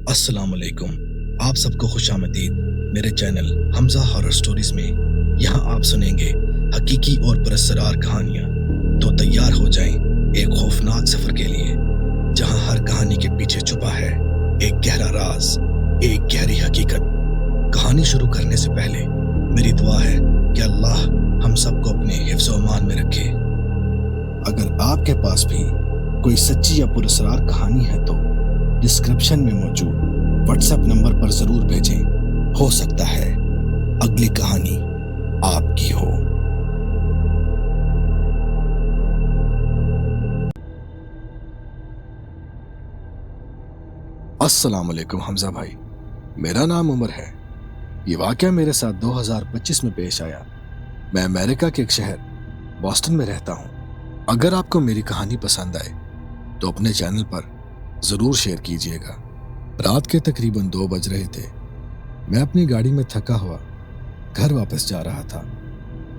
अस्सलाम वालेकुम। आप सबको खुश आमदीद मेरे चैनल हमजा हॉरर स्टोरीज में। यहाँ आप सुनेंगे हकीकी और पुरस्सरार कहानियाँ। तो तैयार हो जाएं एक खौफनाक सफर के लिए, जहाँ हर कहानी के पीछे छुपा है एक गहरा राज, एक गहरी हकीकत। कहानी शुरू करने से पहले मेरी दुआ है कि अल्लाह हम सबको अपने हिफ्ज़ व अमान में रखे। अगर आपके पास भी कोई सच्ची या पुरस्सरार कहानी है तो डिस्क्रिप्शन में मौजूद व्हाट्सएप नंबर पर जरूर भेजें। हो सकता है अगली कहानी आपकी हो। अस्सलाम वालेकुम हमजा भाई, मेरा नाम उमर है। ये वाकया मेरे साथ 2025 में पेश आया। मैं अमेरिका के एक शहर बॉस्टन में रहता हूँ। अगर आपको मेरी कहानी पसंद आए तो अपने चैनल पर जरूर शेयर कीजिएगा। रात के तकरीबन 2 बज रहे थे। मैं अपनी गाड़ी में थका हुआ घर वापस जा रहा था।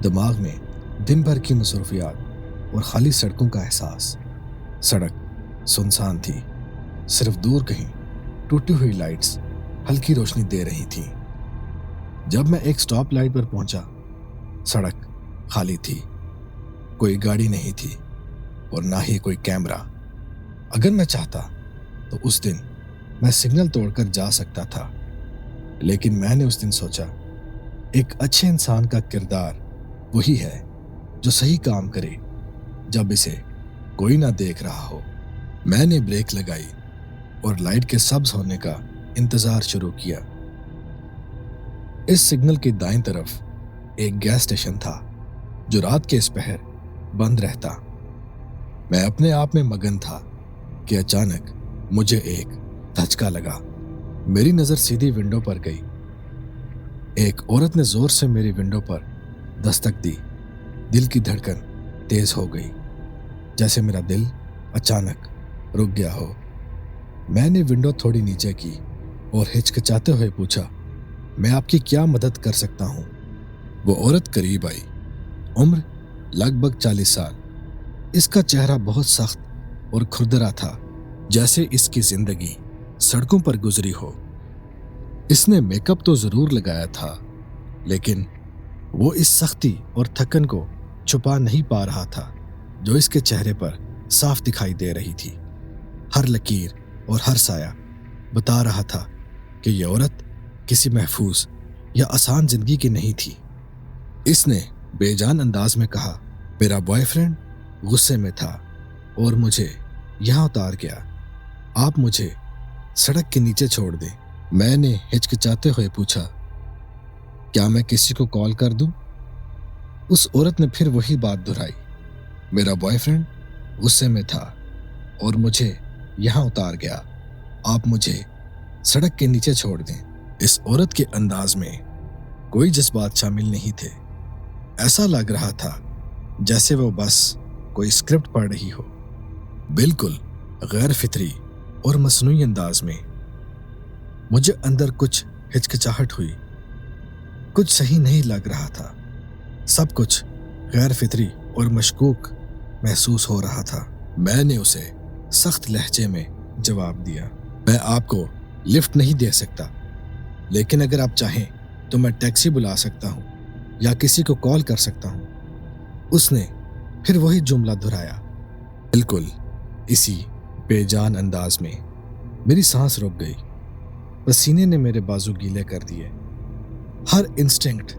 दिमाग में दिन भर की मसरूफियात और खाली सड़कों का एहसास। सड़क सुनसान थी, सिर्फ दूर कहीं टूटी हुई लाइट्स हल्की रोशनी दे रही थी। जब मैं एक स्टॉप लाइट पर पहुंचा, सड़क खाली थी। कोई गाड़ी नहीं थी और ना ही कोई कैमरा। अगर मैं चाहता तो उस दिन मैं सिग्नल तोड़कर जा सकता था, लेकिन मैंने उस दिन सोचा, एक अच्छे इंसान का किरदार वही है जो सही काम करे जब इसे कोई ना देख रहा हो। मैंने ब्रेक लगाई और लाइट के सब्ज होने का इंतजार शुरू किया। इस सिग्नल की दाईं तरफ एक गैस स्टेशन था जो रात के इस पहर बंद रहता। मैं अपने आप में मगन था कि अचानक मुझे एक धचका लगा। मेरी नजर सीधी विंडो पर गई। एक औरत ने जोर से मेरी विंडो पर दस्तक दी। दिल की धड़कन तेज हो गई, जैसे मेरा दिल अचानक रुक गया हो। मैंने विंडो थोड़ी नीचे की और हिचकिचाते हुए पूछा, मैं आपकी क्या मदद कर सकता हूँ? वो औरत करीब आई। उम्र लगभग 40 साल। इसका चेहरा बहुत सख्त और खुरदरा था, जैसे इसकी जिंदगी सड़कों पर गुजरी हो। इसने मेकअप तो जरूर लगाया था, लेकिन वो इस सख्ती और थकन को छुपा नहीं पा रहा था जो इसके चेहरे पर साफ दिखाई दे रही थी। हर लकीर और हर साया बता रहा था कि यह औरत किसी महफूज या आसान जिंदगी की नहीं थी। इसने बेजान अंदाज में कहा, मेरा बॉयफ्रेंड गुस्से में था और मुझे यहां उतार गया। आप मुझे सड़क के नीचे छोड़ दें। मैंने हिचकिचाते हुए पूछा, क्या मैं किसी को कॉल कर दूं? उस औरत ने फिर वही बात दोहराई, मेरा बॉयफ्रेंड गुस्से में था और मुझे यहां उतार गया। आप मुझे सड़क के नीचे छोड़ दें। इस औरत के अंदाज में कोई जज्बात शामिल नहीं थे। ऐसा लग रहा था जैसे वो बस कोई स्क्रिप्ट पढ़ रही हो, बिल्कुल गैर फितरी और मसनूई अंदाज में। मुझे अंदर कुछ हिचकिचाहट हुई। कुछ सही नहीं लग रहा था। सब कुछ गैर फितरी और मशकूक महसूस हो रहा था। मैंने उसे सख्त लहजे में जवाब दिया, मैं आपको लिफ्ट नहीं दे सकता, लेकिन अगर आप चाहें तो मैं टैक्सी बुला सकता हूँ या किसी को कॉल कर सकता हूँ। उसने फिर वही जुमला दोहराया, बिल्कुल इसी बेजान अंदाज में। मेरी सांस रुक गई। पसीने ने मेरे बाजू गीले कर दिए। हर इंस्टिंक्ट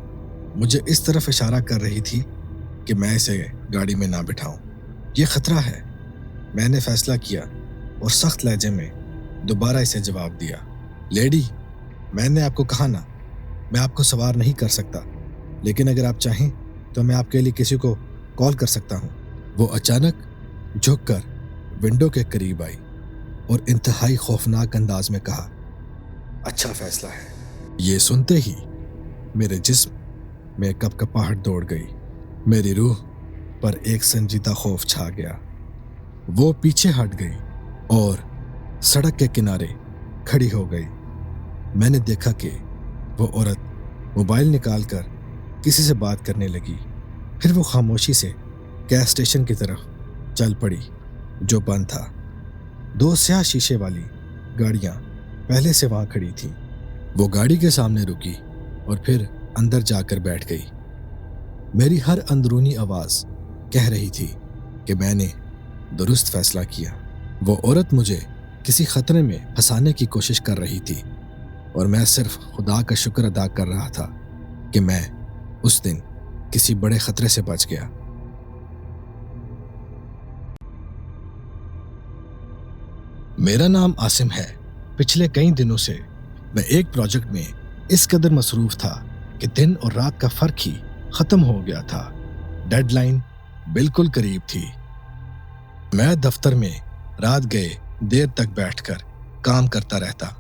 मुझे इस तरफ इशारा कर रही थी कि मैं इसे गाड़ी में ना बिठाऊं। ये खतरा है। मैंने फैसला किया और सख्त लहजे में दोबारा इसे जवाब दिया, लेडी, मैंने आपको कहा ना, मैं आपको सवार नहीं कर सकता, लेकिन अगर आप चाहें तो मैं आपके लिए किसी को कॉल कर सकता हूँ। वो अचानक झुककर विंडो के करीब आई और इंतहाई खौफनाक अंदाज में कहा, अच्छा फैसला है। ये सुनते ही मेरे जिस्म में कपकपाहट दौड़ गई। मेरी रूह पर एक संजीदा खौफ छा गया। वो पीछे हट गई और सड़क के किनारे खड़ी हो गई। मैंने देखा कि वो औरत मोबाइल निकालकर किसी से बात करने लगी। फिर वो खामोशी से गैस स्टेशन की तरफ चल पड़ी, जो बंद था। 2 स्याह शीशे वाली गाड़ियां पहले से वहां खड़ी थी। वो गाड़ी के सामने रुकी और फिर अंदर जाकर बैठ गई। मेरी हर अंदरूनी आवाज कह रही थी कि मैंने दुरुस्त फैसला किया। वो औरत मुझे किसी खतरे में फंसाने की कोशिश कर रही थी और मैं सिर्फ खुदा का शुक्र अदा कर रहा था कि मैं उस दिन किसी बड़े खतरे से बच गया। मेरा नाम आसिम है। पिछले कई दिनों से मैं एक प्रोजेक्ट में इस कदर मसरूफ था कि दिन और रात का फर्क ही खत्म हो गया था। डेडलाइन बिल्कुल करीब थी। मैं दफ्तर में रात गए देर तक बैठकर काम करता रहता।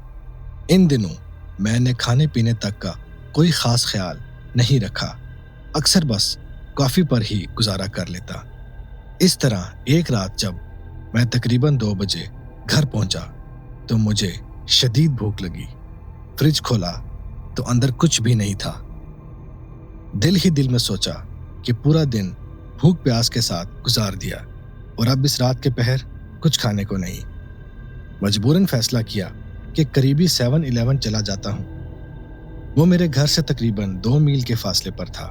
इन दिनों मैंने खाने पीने तक का कोई खास ख्याल नहीं रखा। अक्सर बस कॉफी पर ही गुजारा कर लेता। इस तरह एक रात जब मैं तकरीबन 2 बजे घर पहुंचा तो मुझे शदीद भूख लगी। फ्रिज खोला तो अंदर कुछ भी नहीं था। दिल ही दिल में सोचा कि पूरा दिन भूख प्यास के साथ गुजार दिया और अब इस रात के पहर कुछ खाने को नहीं। मजबूरन फैसला किया कि करीबी 7-Eleven चला जाता हूं। वो मेरे घर से तकरीबन 2 मील के फासले पर था।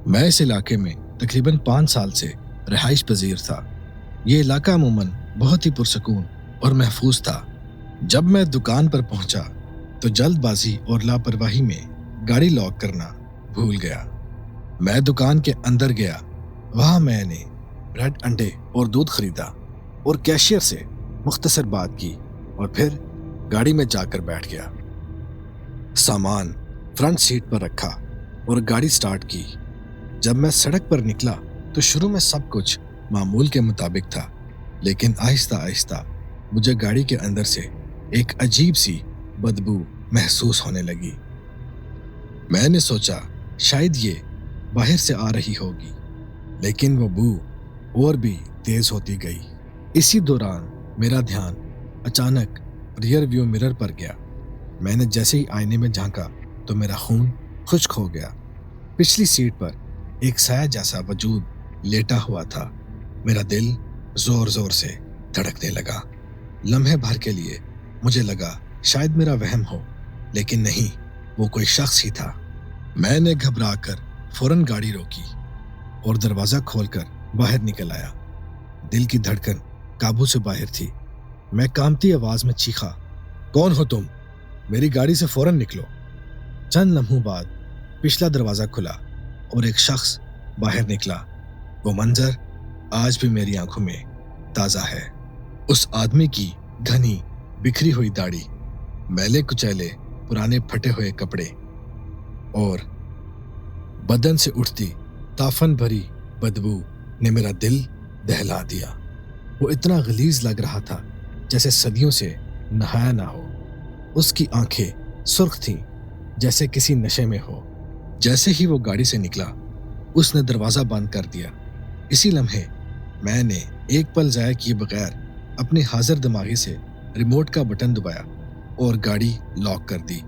मैं इस इलाके में तकरीबन 5 साल से रिहाइश पजीर था। ये इलाका अमूमन बहुत ही पुरसकून और महफूज था। जब मैं दुकान पर पहुंचा तो जल्दबाजी और लापरवाही में गाड़ी लॉक करना भूल गया। मैं दुकान के अंदर गया। वहां मैंने ब्रेड, अंडे और दूध खरीदा और कैशियर से मुख्तसर बात की और फिर गाड़ी में जाकर बैठ गया। सामान फ्रंट सीट पर रखा और गाड़ी स्टार्ट की। जब मैं सड़क पर निकला तो शुरू में सब कुछ मामूल के मुताबिक था, लेकिन आहिस्ता आहिस्ता मुझे गाड़ी के अंदर से एक अजीब सी बदबू महसूस होने लगी। मैंने सोचा शायद ये बाहर से आ रही होगी, लेकिन वो बू और भी तेज होती गई। इसी दौरान मेरा ध्यान अचानक रियर व्यू मिरर पर गया। मैंने जैसे ही आईने में झांका तो मेरा खून खुश्क हो गया। पिछली सीट पर एक साया जैसा वजूद लेटा हुआ था। मेरा दिल जोर जोर से धड़कने लगा। लम्हे भर के लिए मुझे लगा शायद मेरा वहम हो, लेकिन नहीं, वो कोई शख्स ही था। मैंने घबराकर फौरन गाड़ी रोकी और दरवाजा खोलकर बाहर निकल आया। दिल की धड़कन काबू से बाहर थी। मैं कांपती आवाज में चीखा, कौन हो तुम? मेरी गाड़ी से फौरन निकलो। चंद लम्हों बाद पिछला दरवाजा खुला और एक शख्स बाहर निकला। वो मंजर आज भी मेरी आंखों में ताजा है। उस आदमी की घनी बिखरी हुई दाढ़ी, मैले कुचैले पुराने फटे हुए कपड़े और बदन से उठती ताफन भरी बदबू ने मेरा दिल दहला दिया। वो इतना गलीज लग रहा था जैसे सदियों से नहाया ना हो। उसकी आंखें सुर्ख थीं जैसे किसी नशे में हो। जैसे ही वो गाड़ी से निकला उसने दरवाजा बंद कर दिया। इसी लम्हे मैंने एक पल ज़ाया किए बगैर अपनी हाजिर दिमागी से रिमोट का बटन दबाया और गाड़ी लॉक कर दी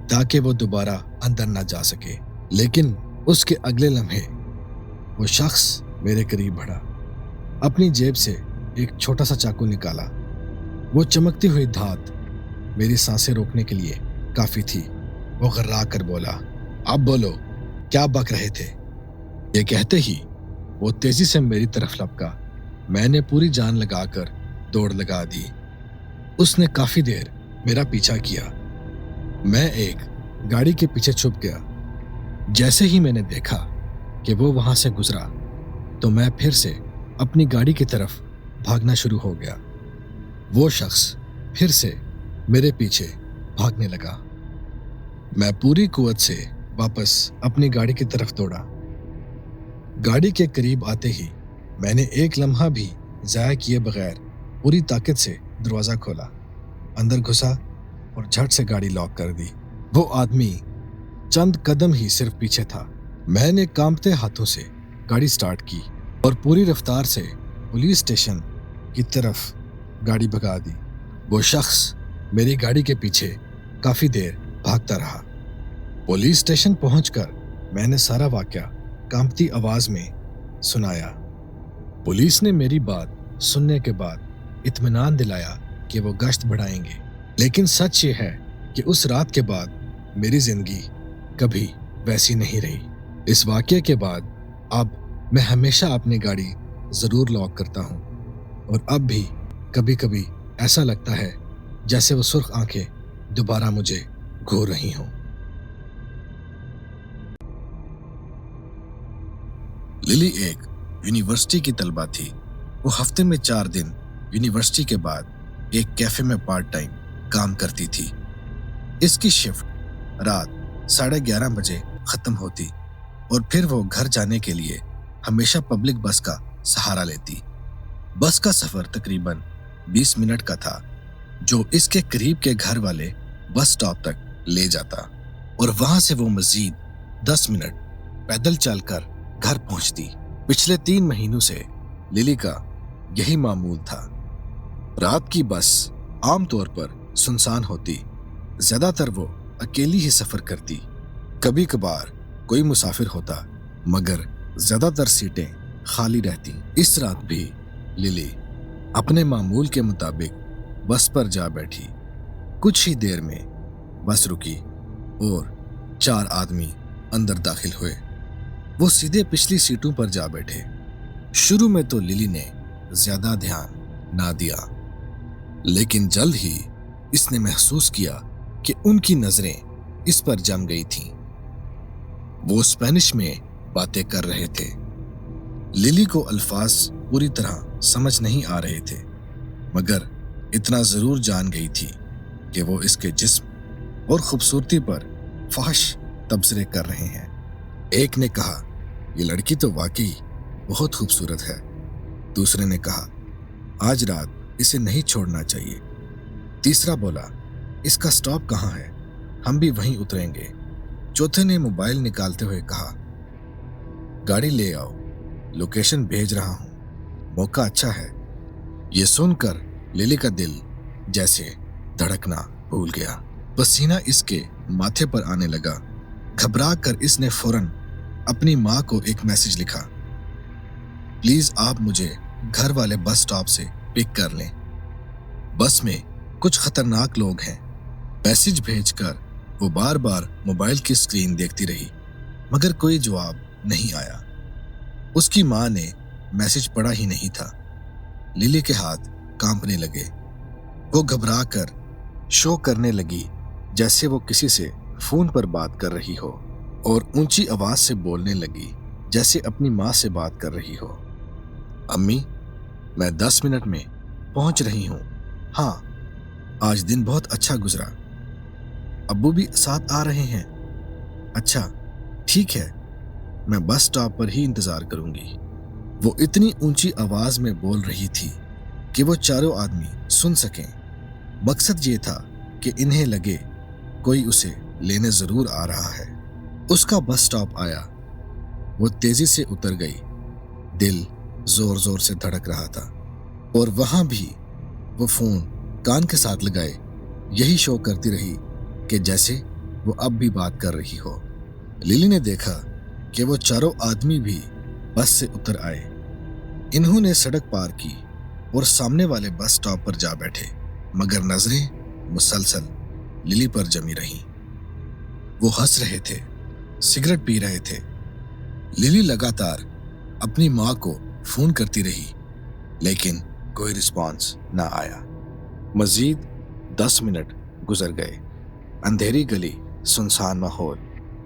ताकि वो दोबारा अंदर ना जा सके। लेकिन उसके अगले लम्हे वो शख्स मेरे करीब बढ़ा। अपनी जेब से एक छोटा सा चाकू निकाला। वो चमकती हुई धात मेरी सांसें रोकने के लिए काफी थी। वो गर्रा कर बोला, अब बोलो, क्या बक रहे थे? ये कहते ही वो तेजी से मेरी तरफ लपका। मैंने पूरी जान लगाकर दौड़ लगा दी। उसने काफी देर मेरा पीछा किया। मैं एक गाड़ी के पीछे छुप गया। जैसे ही मैंने देखा कि वो वहां से गुजरा तो मैं फिर से अपनी गाड़ी की तरफ भागना शुरू हो गया। वो शख्स फिर से मेरे पीछे भागने लगा। मैं पूरी कुव्वत से वापस अपनी गाड़ी की तरफ दौड़ा। गाड़ी के करीब आते ही मैंने एक लम्हा भी ज़ाया किए बगैर पूरी ताकत से दरवाज़ा खोला, अंदर घुसा और झट से गाड़ी लॉक कर दी। वो आदमी चंद कदम ही सिर्फ पीछे था। मैंने कांपते हाथों से गाड़ी स्टार्ट की और पूरी रफ्तार से पुलिस स्टेशन की तरफ गाड़ी भगा दी। वो शख्स मेरी गाड़ी के पीछे काफी देर भागता रहा। पुलिस स्टेशन पहुंचकर मैंने सारा वाकया कांपती आवाज में सुनाया। पुलिस ने मेरी बात सुनने के बाद इत्मीनान दिलाया कि वो गश्त बढ़ाएंगे। लेकिन सच ये है कि उस रात के बाद मेरी जिंदगी कभी वैसी नहीं रही। इस वाकये के बाद अब मैं हमेशा अपनी गाड़ी जरूर लॉक करता हूँ, और अब भी कभी कभी ऐसा लगता है जैसे वो सुर्ख आंखें दोबारा मुझे घूर रही हों। लिली एक यूनिवर्सिटी की तलबा थी। वो हफ्ते में 4 दिन यूनिवर्सिटी के बाद एक कैफे में पार्ट टाइम काम करती थी। इसकी शिफ्ट रात 11:30 बजे खत्म होती और फिर वो घर जाने के लिए हमेशा पब्लिक बस का सहारा लेती। बस का सफर तकरीबन 20 मिनट का था, जो इसके करीब के घर वाले बस स्टॉप तक ले जाता, और वहां से वो मजीद 10 मिनट पैदल चलकर घर पहुंचती। पिछले 3 महीनों से लिली का यही मामूल था। रात की बस आमतौर पर सुनसान होती, ज्यादातर वो अकेली ही सफर करती। कभी कभार कोई मुसाफिर होता, मगर ज्यादातर सीटें खाली रहती। इस रात भी लिली अपने मामूल के मुताबिक बस पर जा बैठी। कुछ ही देर में बस रुकी और 4 आदमी अंदर दाखिल हुए। वो सीधे पिछली सीटों पर जा बैठे। शुरू में तो लिली ने ज्यादा ध्यान ना दिया, लेकिन जल्द ही इसने महसूस किया कि उनकी नजरें इस पर जम गई थीं। वो स्पेनिश में बातें कर रहे थे। लिली को अल्फाज पूरी तरह समझ नहीं आ रहे थे, मगर इतना जरूर जान गई थी कि वो इसके जिस्म और खूबसूरती पर फहश तबसरे कर रहे हैं। एक ने कहा, ये लड़की तो वाकई बहुत खूबसूरत है। दूसरे ने कहा, आज रात इसे नहीं छोड़ना चाहिए। तीसरा बोला, इसका स्टॉप कहाँ है, हम भी वहीं उतरेंगे। चौथे ने मोबाइल निकालते हुए कहा, गाड़ी ले आओ, लोकेशन भेज रहा हूं, मौका अच्छा है। ये सुनकर लिली का दिल जैसे धड़कना भूल गया। पसीना इसके माथे पर आने लगा। घबरा कर इसने फौरन अपनी माँ को एक मैसेज लिखा, प्लीज आप मुझे घर वाले बस स्टॉप से पिक कर लें, बस में कुछ खतरनाक लोग हैं। मैसेज भेजकर वो बार बार मोबाइल की स्क्रीन देखती रही, मगर कोई जवाब नहीं आया। उसकी माँ ने मैसेज पढ़ा ही नहीं था। लिली के हाथ कांपने लगे। वो घबरा कर शो करने लगी जैसे वो किसी से फोन पर बात कर रही हो, और ऊंची आवाज से बोलने लगी जैसे अपनी माँ से बात कर रही हो। अम्मी, मैं 10 मिनट में पहुंच रही हूँ। हाँ, आज दिन बहुत अच्छा गुजरा। अब्बू भी साथ आ रहे हैं। अच्छा, ठीक है, मैं बस स्टॉप पर ही इंतजार करूंगी। वो इतनी ऊंची आवाज में बोल रही थी कि वो चारों आदमी सुन सकें। मकसद ये था कि इन्हें लगे कोई उसे लेने जरूर आ रहा है। उसका बस स्टॉप आया। वो तेजी से उतर गई। दिल जोर जोर से धड़क रहा था, और वहां भी वो फोन कान के साथ लगाए यही शो करती रही कि जैसे वो अब भी बात कर रही हो। लिली ने देखा कि वो चारों आदमी भी बस से उतर आए। इन्होंने सड़क पार की और सामने वाले बस स्टॉप पर जा बैठे, मगर नजरें मुसलसल लिली पर जमी रहीं। वो हंस रहे थे, सिगरेट पी रहे थे। लिली लगातार अपनी माँ को फोन करती रही, लेकिन कोई रिस्पॉन्स ना आया। मजीद 10 मिनट गुजर गए। अंधेरी गली, सुनसान माहौल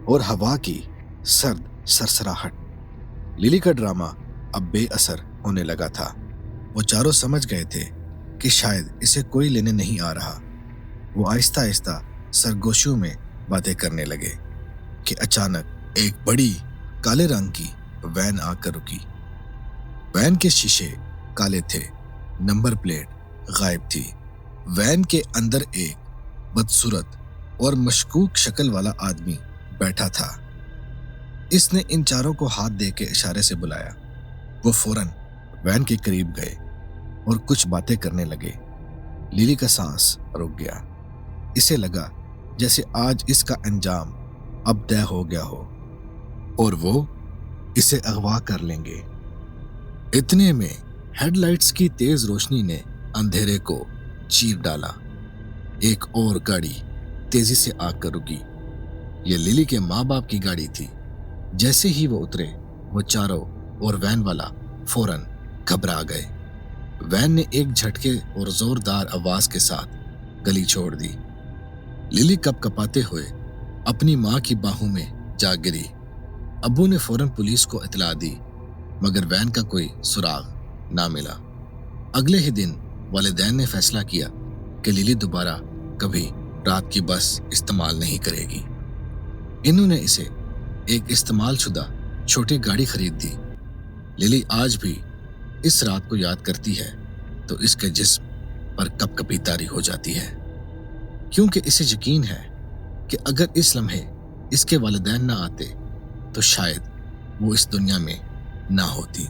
और हवा की सर्द सरसराहट। लिली का ड्रामा अब बेअसर होने लगा था। वो चारों समझ गए थे कि शायद इसे कोई लेने नहीं आ रहा। वो आहिस्ता आहिस्ता सरगोशियों में बातें करने लगे कि अचानक एक बड़ी काले रंग की वैन आकर रुकी। वैन के शीशे काले थे, नंबर प्लेट गायब थी। वैन के अंदर एक बदसूरत और मशकूक शक्ल वाला आदमी बैठा था। इसने इन चारों को हाथ दे के इशारे से बुलाया। वो फौरन वैन के करीब गए और कुछ बातें करने लगे। लिली का सांस रुक गया। इसे लगा जैसे आज इसका अंजाम अब तय हो गया हो और वो इसे अगवा कर लेंगे। इतने में हेडलाइट्स की तेज रोशनी ने अंधेरे को चीर डाला। एक और गाड़ी तेजी से आकर रुकी। ये लिली के माँ बाप की गाड़ी थी। जैसे ही वो उतरे, वो चारों और वैन वाला फौरन घबरा गए। वैन ने एक झटके और जोरदार आवाज के साथ गली छोड़ दी। लिली कपकपाते हुए अपनी माँ की बाहों में जा गिरी। अब्बू ने फौरन पुलिस को इत्तला दी, मगर वैन का कोई सुराग ना मिला। अगले ही दिन वालिदैन ने फैसला किया कि लिली दोबारा कभी रात की बस इस्तेमाल नहीं करेगी। इन्होंने इसे एक इस्तेमाल शुदा छोटी गाड़ी खरीद दी। लिली आज भी इस रात को याद करती है तो इसके जिस्म पर कपकपी तारी हो जाती है, क्योंकि इसे यकीन है कि अगर इस लम्हे इसके वालिदैन ना आते तो शायद वो इस दुनिया में ना होती।